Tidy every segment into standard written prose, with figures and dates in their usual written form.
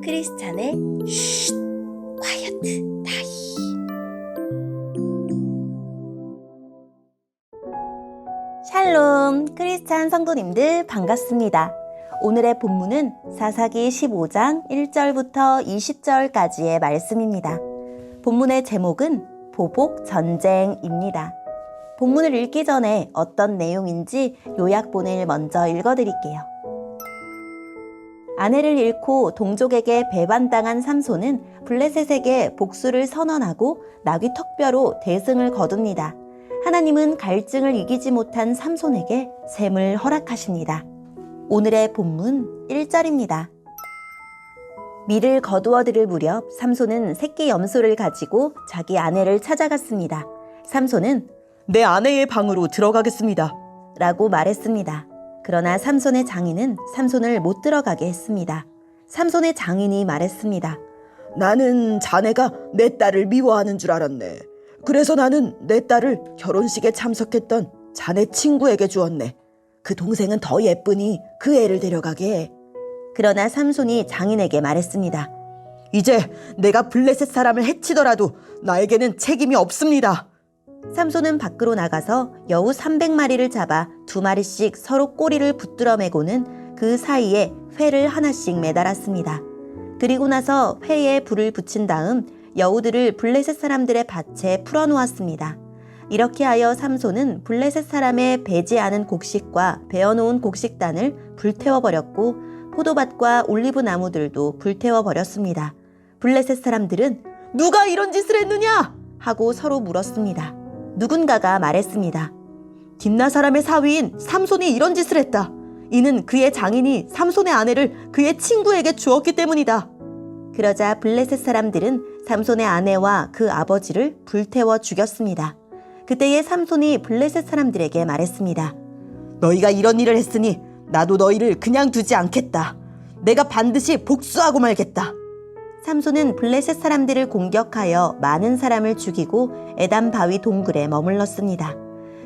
크리스찬의 쉿 콰이어트 타임. 샬롬 크리스찬 성도님들 반갑습니다. 오늘의 본문은 사사기 15장 1절부터 20절까지의 말씀입니다. 본문의 제목은 보복 전쟁입니다. 본문을 읽기 전에 어떤 내용인지 요약본을 먼저 읽어드릴게요. 아내를 잃고 동족에게 배반당한 삼손은 블레셋에게 복수를 선언하고 나귀 턱뼈로 대승을 거둡니다. 하나님은 갈증을 이기지 못한 삼손에게 셈을 허락하십니다. 오늘의 본문 1절입니다. 밀을 거두어 들을 무렵 삼손은 새끼 염소를 가지고 자기 아내를 찾아갔습니다. 삼손은 내 아내의 방으로 들어가겠습니다. 라고 말했습니다. 그러나 삼손의 장인은 삼손을 못 들어가게 했습니다. 삼손의 장인이 말했습니다. 나는 자네가 내 딸을 미워하는 줄 알았네. 그래서 나는 내 딸을 결혼식에 참석했던 자네 친구에게 주었네. 그 동생은 더 예쁘니 그 애를 데려가게 해. 그러나 삼손이 장인에게 말했습니다. 이제 내가 블레셋 사람을 해치더라도 나에게는 책임이 없습니다. 삼손은 밖으로 나가서 여우 300마리를 잡아 2마리씩 서로 꼬리를 붙들어 매고는 그 사이에 회를 하나씩 매달았습니다. 그리고 나서 회에 불을 붙인 다음 여우들을 블레셋 사람들의 밭에 풀어놓았습니다. 이렇게 하여 삼손은 블레셋 사람의 배지 않은 곡식과 베어놓은 곡식단을 불태워버렸고 포도밭과 올리브 나무들도 불태워버렸습니다. 블레셋 사람들은 누가 이런 짓을 했느냐? 하고 서로 물었습니다. 누군가가 말했습니다. 딥나 사람의 사위인 삼손이 이런 짓을 했다. 이는 그의 장인이 삼손의 아내를 그의 친구에게 주었기 때문이다. 그러자 블레셋 사람들은 삼손의 아내와 그 아버지를 불태워 죽였습니다. 그때에 삼손이 블레셋 사람들에게 말했습니다. 너희가 이런 일을 했으니 나도 너희를 그냥 두지 않겠다. 내가 반드시 복수하고 말겠다. 삼손은 블레셋 사람들을 공격하여 많은 사람을 죽이고 에담 바위 동굴에 머물렀습니다.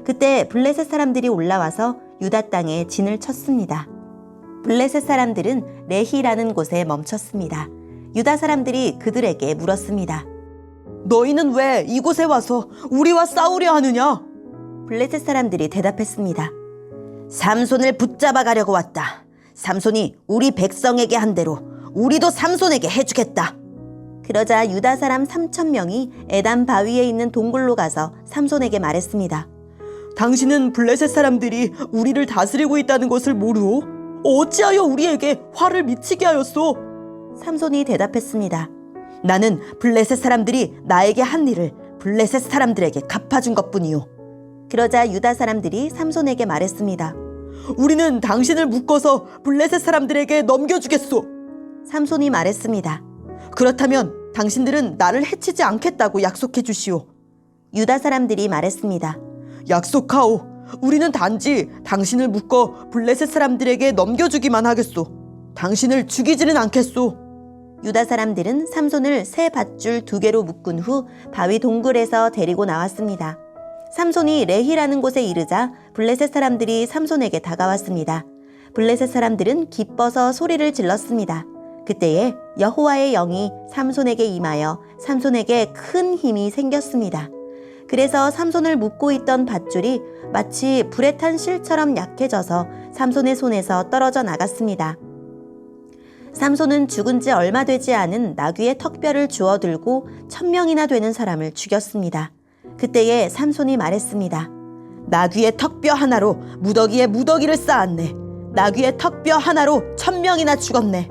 그때 블레셋 사람들이 올라와서 유다 땅에 진을 쳤습니다. 블레셋 사람들은 레히라는 곳에 멈췄습니다. 유다 사람들이 그들에게 물었습니다. 너희는 왜 이곳에 와서 우리와 싸우려 하느냐? 블레셋 사람들이 대답했습니다. 삼손을 붙잡아 가려고 왔다. 삼손이 우리 백성에게 한 대로 우리도 삼손에게 해주겠다. 그러자 유다 사람 3,000명이 에담 바위에 있는 동굴로 가서 삼손에게 말했습니다. 당신은 블레셋 사람들이 우리를 다스리고 있다는 것을 모르오? 어찌하여 우리에게 화를 미치게 하였소? 삼손이 대답했습니다. 나는 블레셋 사람들이 나에게 한 일을 블레셋 사람들에게 갚아준 것뿐이오. 그러자 유다 사람들이 삼손에게 말했습니다. 우리는 당신을 묶어서 블레셋 사람들에게 넘겨주겠소. 삼손이 말했습니다. 그렇다면 당신들은 나를 해치지 않겠다고 약속해 주시오. 유다 사람들이 말했습니다. 약속하오. 우리는 단지 당신을 묶어 블레셋 사람들에게 넘겨주기만 하겠소. 당신을 죽이지는 않겠소. 유다 사람들은 삼손을 새 밧줄 2개로 묶은 후 바위 동굴에서 데리고 나왔습니다. 삼손이 레히라는 곳에 이르자 블레셋 사람들이 삼손에게 다가왔습니다. 블레셋 사람들은 기뻐서 소리를 질렀습니다. 그때에 여호와의 영이 삼손에게 임하여 삼손에게 큰 힘이 생겼습니다. 그래서 삼손을 묶고 있던 밧줄이 마치 불에 탄 실처럼 약해져서 삼손의 손에서 떨어져 나갔습니다. 삼손은 죽은 지 얼마 되지 않은 나귀의 턱뼈를 주워 들고 1,000명이나 되는 사람을 죽였습니다. 그때에 삼손이 말했습니다. 나귀의 턱뼈 하나로 무더기에 무더기를 쌓았네. 나귀의 턱뼈 하나로 1,000명이나 죽었네.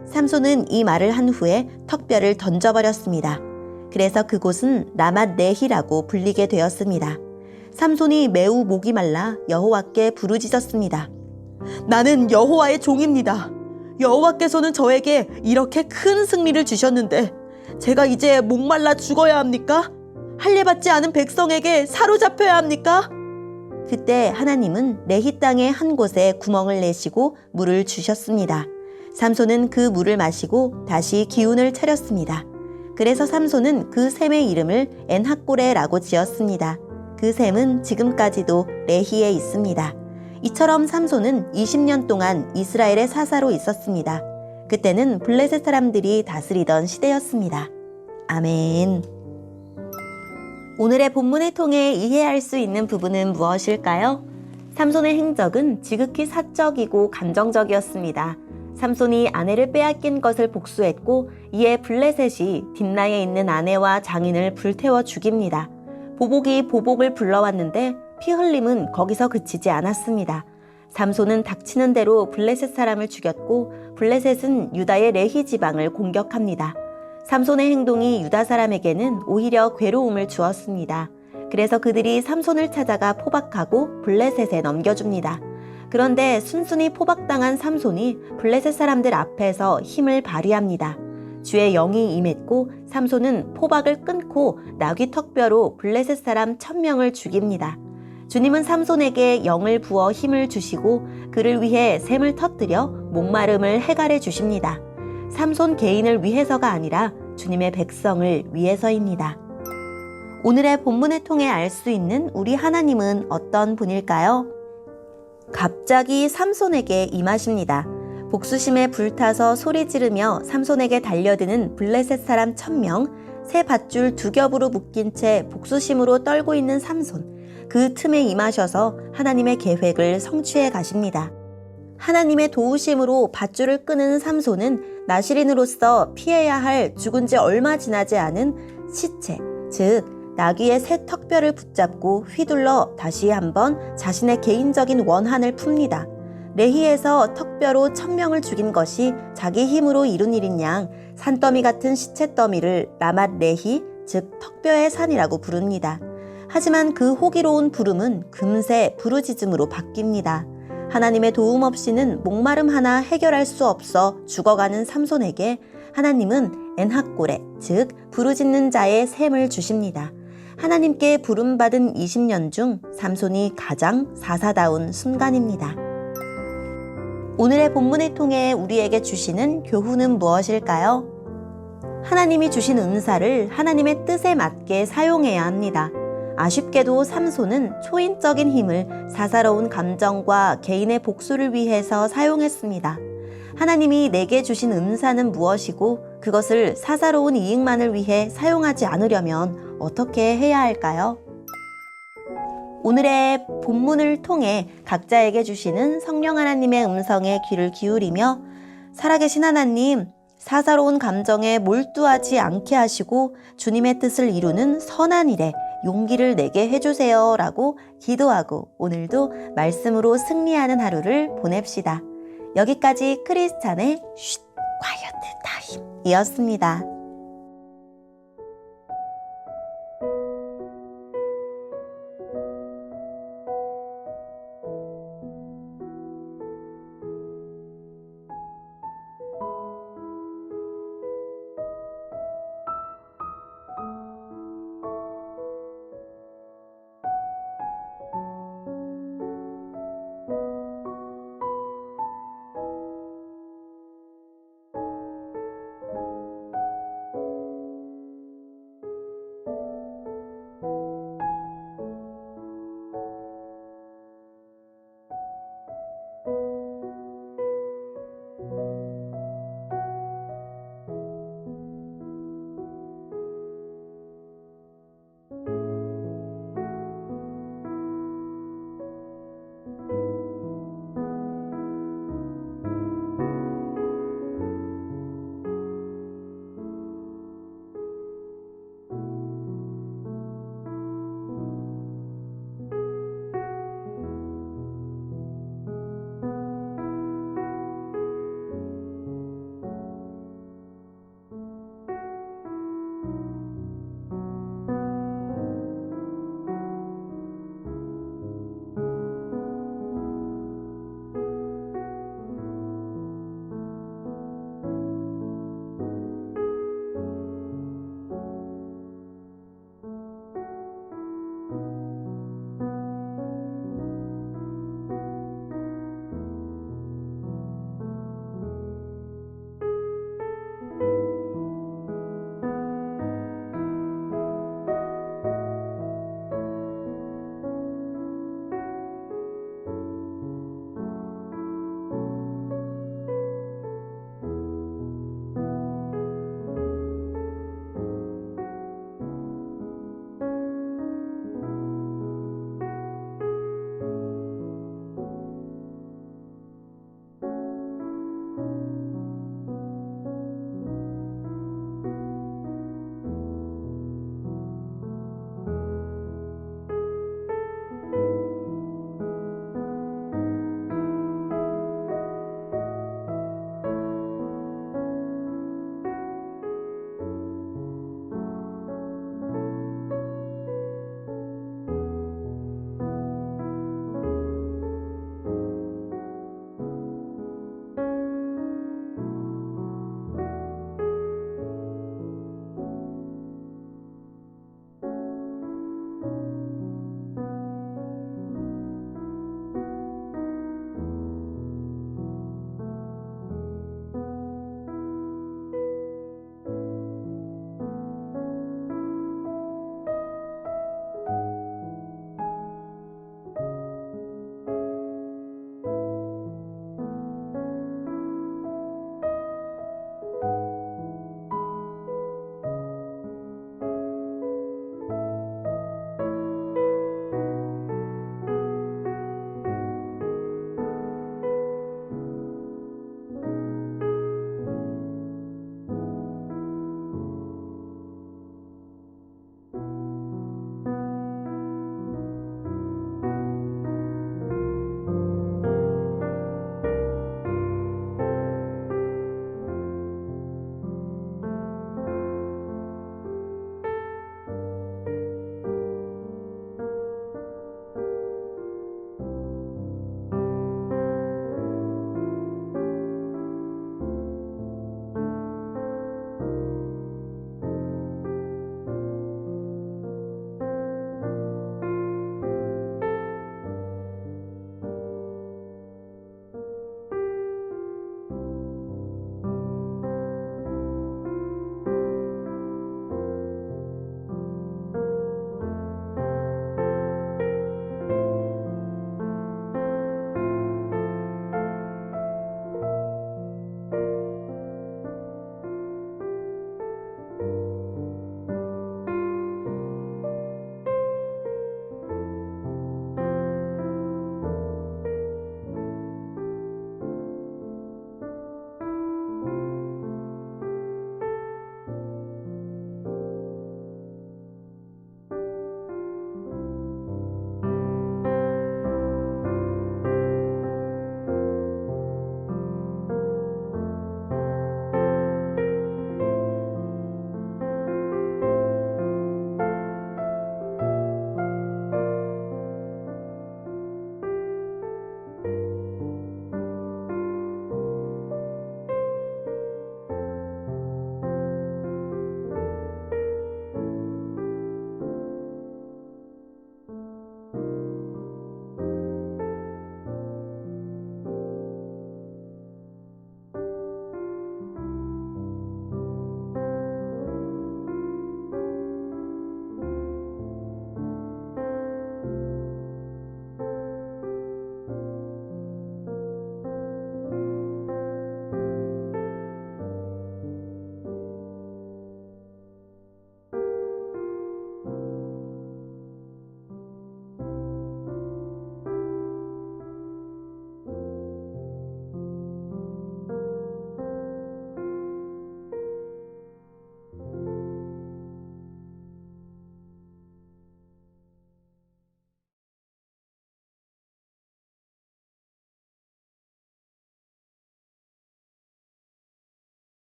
삼손은 이 말을 한 후에 턱뼈를 던져버렸습니다. 그래서 그곳은 라맛 레히라고 불리게 되었습니다. 삼손이 매우 목이 말라 여호와께 부르짖었습니다. 나는 여호와의 종입니다. 여호와께서는 저에게 이렇게 큰 승리를 주셨는데 제가 이제 목말라 죽어야 합니까? 할례받지 않은 백성에게 사로잡혀야 합니까? 그때 하나님은 레히 땅의 한 곳에 구멍을 내시고 물을 주셨습니다. 삼손은 그 물을 마시고 다시 기운을 차렸습니다. 그래서 삼손은 그 샘의 이름을 엔하꼬레라고 지었습니다. 그 샘은 지금까지도 레히에 있습니다. 이처럼 삼손은 20년 동안 이스라엘의 사사로 있었습니다. 그때는 블레셋 사람들이 다스리던 시대였습니다. 아멘. 오늘의 본문을 통해 이해할 수 있는 부분은 무엇일까요? 삼손의 행적은 지극히 사적이고 감정적이었습니다. 삼손이 아내를 빼앗긴 것을 복수했고 이에 블레셋이 딥나에 있는 아내와 장인을 불태워 죽입니다. 보복이 보복을 불러왔는데 피 흘림은 거기서 그치지 않았습니다. 삼손은 닥치는 대로 블레셋 사람을 죽였고 블레셋은 유다의 레히 지방을 공격합니다. 삼손의 행동이 유다 사람에게는 오히려 괴로움을 주었습니다. 그래서 그들이 삼손을 찾아가 포박하고 블레셋에 넘겨줍니다. 그런데 순순히 포박당한 삼손이 블레셋 사람들 앞에서 힘을 발휘합니다. 주의 영이 임했고 삼손은 포박을 끊고 나귀 턱뼈로 블레셋 사람 1000명을 죽입니다. 주님은 삼손에게 영을 부어 힘을 주시고 그를 위해 샘을 터뜨려 목마름을 해갈해 주십니다. 삼손 개인을 위해서가 아니라 주님의 백성을 위해서입니다. 오늘의 본문을 통해 알 수 있는 우리 하나님은 어떤 분일까요? 갑자기 삼손에게 임하십니다. 복수심에 불타서 소리 지르며 삼손에게 달려드는 블레셋 사람 1000명, 새 밧줄 2겹으로 묶인 채 복수심으로 떨고 있는 삼손. 그 틈에 임하셔서 하나님의 계획을 성취해 가십니다. 하나님의 도우심으로 밧줄을 끄는 삼손은 나실인으로서 피해야 할 죽은 지 얼마 지나지 않은 시체, 즉 나귀의 새 턱뼈를 붙잡고 휘둘러 다시 한번 자신의 개인적인 원한을 풉니다. 레히에서 턱뼈로 1000명을 죽인 것이 자기 힘으로 이룬 일인 양 산더미 같은 시체 더미를 라맛 레히, 즉 턱뼈의 산이라고 부릅니다. 하지만 그 호기로운 부름은 금세 부르짖음으로 바뀝니다. 하나님의 도움 없이는 목마름 하나 해결할 수 없어 죽어가는 삼손에게 하나님은 엔하골에, 즉 부르짖는 자의 샘을 주십니다. 하나님께 부름받은 20년 중 삼손이 가장 사사다운 순간입니다. 오늘의 본문을 통해 우리에게 주시는 교훈은 무엇일까요? 하나님이 주신 은사를 하나님의 뜻에 맞게 사용해야 합니다. 아쉽게도 삼손은 초인적인 힘을 사사로운 감정과 개인의 복수를 위해서 사용했습니다. 하나님이 내게 주신 은사는 무엇이고 그것을 사사로운 이익만을 위해 사용하지 않으려면 어떻게 해야 할까요? 오늘의 본문을 통해 각자에게 주시는 성령 하나님의 음성에 귀를 기울이며 살아계신 하나님, 사사로운 감정에 몰두하지 않게 하시고 주님의 뜻을 이루는 선한 일에 용기를 내게 해주세요 라고 기도하고 오늘도 말씀으로 승리하는 하루를 보냅시다. 여기까지 크리스찬의 쉿 콰이어트 타임이었습니다.